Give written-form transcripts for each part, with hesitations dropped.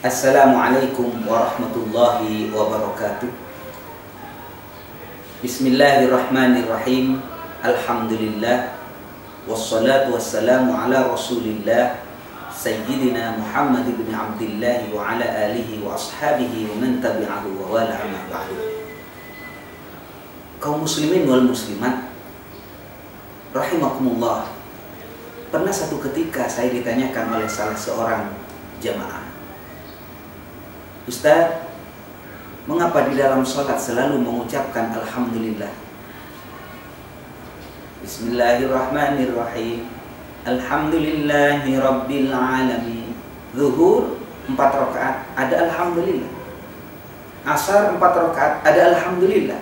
Assalamualaikum warahmatullahi wabarakatuh. Bismillahirrahmanirrahim. Alhamdulillah. Wassalatu wassalamu ala rasulillah Sayyidina Muhammad ibn Abdillah wa ala alihi wa ashabihi wa man tabi'ahu wa wala amma ba'du. Kaum muslimin wal muslimat rahimakumullah. Pernah satu ketika saya ditanyakan oleh salah seorang jamaah, Ustaz, mengapa di dalam sholat selalu mengucapkan Alhamdulillah? Bismillahirrahmanirrahim. Alhamdulillahi Rabbil Alamin. Zuhur 4 rakaat ada Alhamdulillah. Asar 4 rakaat ada Alhamdulillah.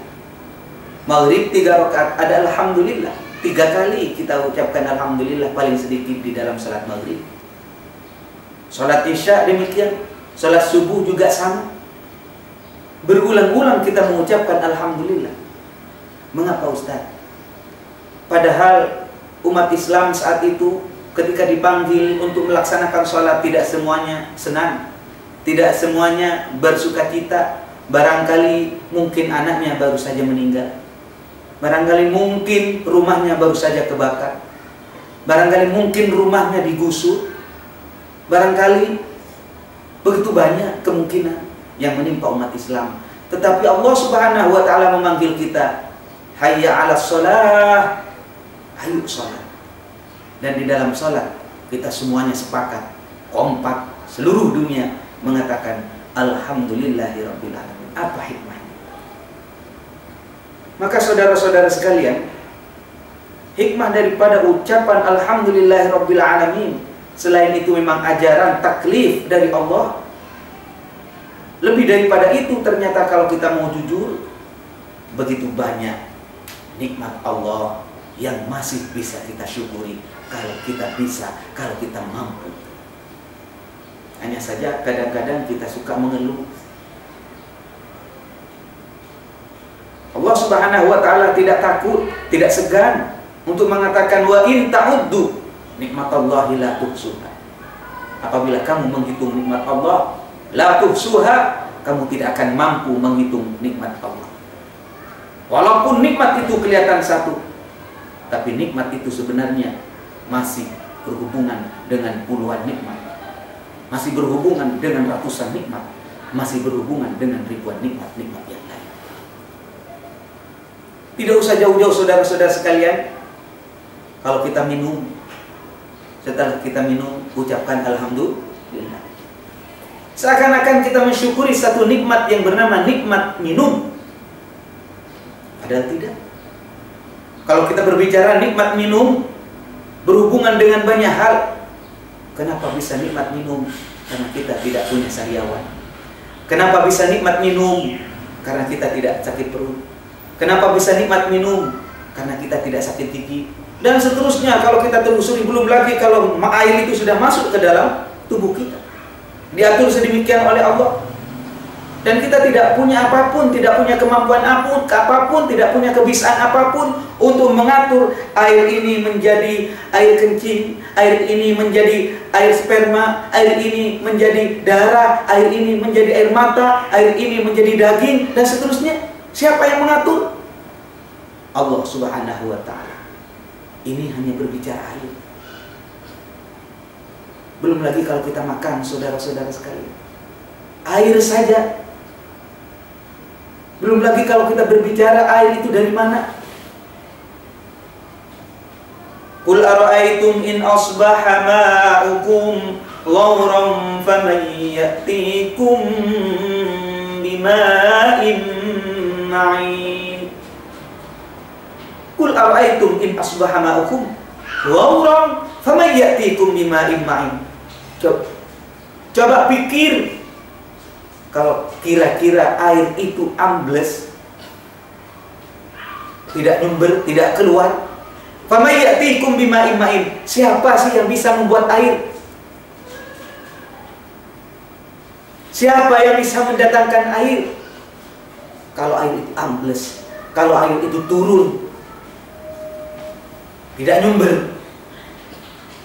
Maghrib 3 rakaat ada Alhamdulillah. 3 kali kita ucapkan Alhamdulillah paling sedikit di dalam salat maghrib. Salat isya demikian. Salat subuh juga sama. Berulang-ulang kita mengucapkan Alhamdulillah. Mengapa Ustaz? Padahal umat Islam saat itu ketika dipanggil untuk melaksanakan sholat tidak semuanya senang, tidak semuanya bersukacita. Barangkali mungkin anaknya baru saja meninggal, barangkali mungkin rumahnya baru saja kebakar, barangkali mungkin rumahnya digusur, barangkali begitu banyak kemungkinan yang menimpa umat Islam. Tetapi Allah Subhanahu wa ta'ala memanggil kita, hayya 'alas shalah, ayo sholat. Dan di dalam sholat kita semuanya sepakat, kompak, seluruh dunia mengatakan Alhamdulillahirabbil alamin. Apa hikmahnya? Maka saudara-saudara sekalian, hikmah daripada ucapan Alhamdulillahirabbil alamin, selain itu memang ajaran taklif dari Allah. Lebih daripada itu, ternyata kalau kita mau jujur, begitu banyak nikmat Allah yang masih bisa kita syukuri kalau kita bisa, kalau kita mampu. Hanya saja kadang-kadang kita suka mengeluh. Allah Subhanahu wa ta'ala tidak takut, tidak segan untuk mengatakan wa in ta'uddu nikmatallahi la tuhsuha. Apabila kamu menghitung nikmat Allah, la tuhsuha, kamu tidak akan mampu menghitung nikmat Allah. Walaupun nikmat itu kelihatan satu, tapi nikmat itu sebenarnya masih berhubungan dengan puluhan nikmat, masih berhubungan dengan ratusan nikmat, masih berhubungan dengan ribuan nikmat-nikmat yang lain. Tidak usah jauh-jauh saudara-saudara sekalian. Kalau kita minum, setelah kita minum, ucapkan Alhamdulillah. Seakan-akan kita mensyukuri satu nikmat yang bernama nikmat minum. Padahal tidak. Kalau kita berbicara nikmat minum, berhubungan dengan banyak hal. Kenapa bisa nikmat minum? Karena kita tidak punya sariawan. Kenapa bisa nikmat minum? Karena kita tidak sakit perut. Kenapa bisa nikmat minum? Karena kita tidak sakit gigi. Dan seterusnya kalau kita telusuri, belum lagi kalau air itu sudah masuk ke dalam tubuh kita, diatur sedemikian oleh Allah. Dan kita tidak punya apapun, tidak punya kemampuan apapun, tidak punya kebisaan apapun untuk mengatur air ini menjadi air kencing, air ini menjadi air sperma, air ini menjadi darah, air ini menjadi air mata, air ini menjadi daging, dan seterusnya. Siapa yang mengatur? Allah Subhanahu wa ta'ala. Ini hanya berbicara air. Belum lagi kalau kita makan, saudara-saudara sekalian, air saja. Belum lagi kalau kita berbicara air itu dari mana. Qul ara'aytum in asbaha ma'ukum ghauran faman ya'tikum bima'in ma'in. Qul ara'aytum in asbaha ma'ukum ghauran faman ya'tikum bima'in ma'in. Coba pikir, kalau kira-kira air itu ambles, tidak nyumber, tidak keluar, faman ya'tikum bima'in ma'in, siapa sih yang bisa membuat air? Siapa yang bisa mendatangkan air? Kalau air itu ambles, kalau air itu turun, tidak nyumber,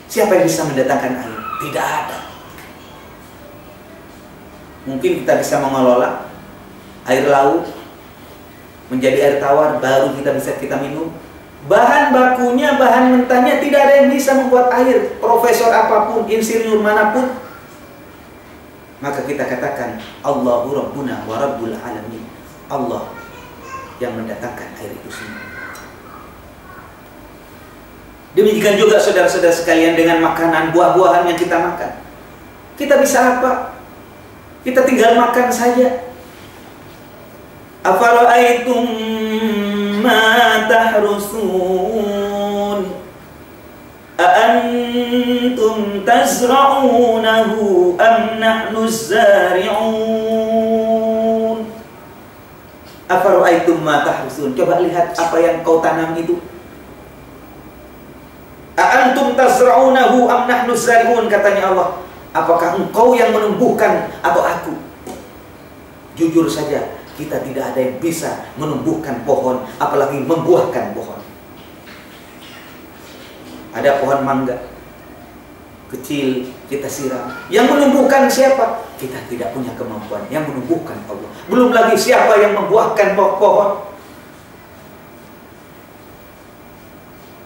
siapa yang bisa mendatangkan air? Tidak ada. Mungkin kita bisa mengelola air laut menjadi air tawar, baru kita bisa minum. Bahan bakunya, bahan mentahnya tidak ada yang bisa membuat air. Profesor apapun, insinyur manapun, maka kita katakan Allahu Rabbuna wa Rabbul Alamin. Allah yang mendatangkan air itu semua. Demikian juga saudara-saudara sekalian dengan makanan, buah-buahan yang kita makan. Kita bisa apa? Kita tinggal makan saja. Afara'aitum ma tahrusun A'antum tazra'unahu am nahnu zari'un. Afara'aitum ma tahrusun. Coba lihat apa yang kau tanam itu. A'antum tazra'unahu am nahnu zari'un, katanya Allah. Apakah engkau yang menumbuhkan atau aku? Jujur saja, kita tidak ada yang bisa menumbuhkan pohon, apalagi membuahkan pohon. Ada pohon mangga kecil, kita siram. Yang menumbuhkan siapa? Kita tidak punya kemampuan. Yang menumbuhkan Allah. Belum lagi siapa yang membuahkan pohon.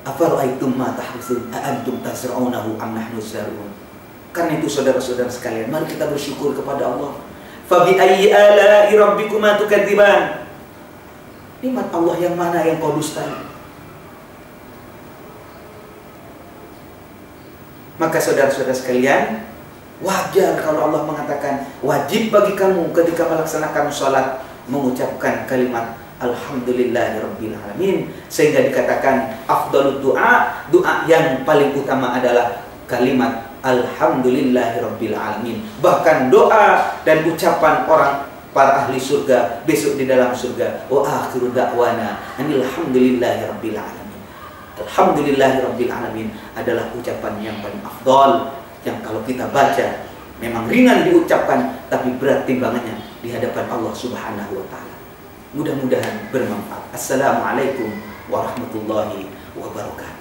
Afara'aitum ma tahrusun a'antum tazra'unahu am nahnu zari'un. Karena itu saudara-saudara sekalian, mari kita bersyukur kepada Allah. Fabi ayyi ala'i rabbikuma tukadziban. Nikmat Allah yang mana yang kau dustai? Maka saudara-saudara sekalian, wajar kalau Allah mengatakan wajib bagi kamu ketika melaksanakan sholat mengucapkan kalimat Alhamdulillahirabbil alamin, sehingga dikatakan afdhalud du'a, doa yang paling utama adalah kalimat Alhamdulillahirabbil alamin. Bahkan doa dan ucapan orang para ahli surga besok di dalam surga, wa akhiru da'wana alhamdulillahirabbil alamin. Alhamdulillahirabbil alamin adalah ucapan yang paling afdal, yang kalau kita baca memang ringan diucapkan tapi berat timbangannya di hadapan Allah Subhanahu wa taala. Mudah-mudahan bermanfaat. Assalamualaikum warahmatullahi wabarakatuh.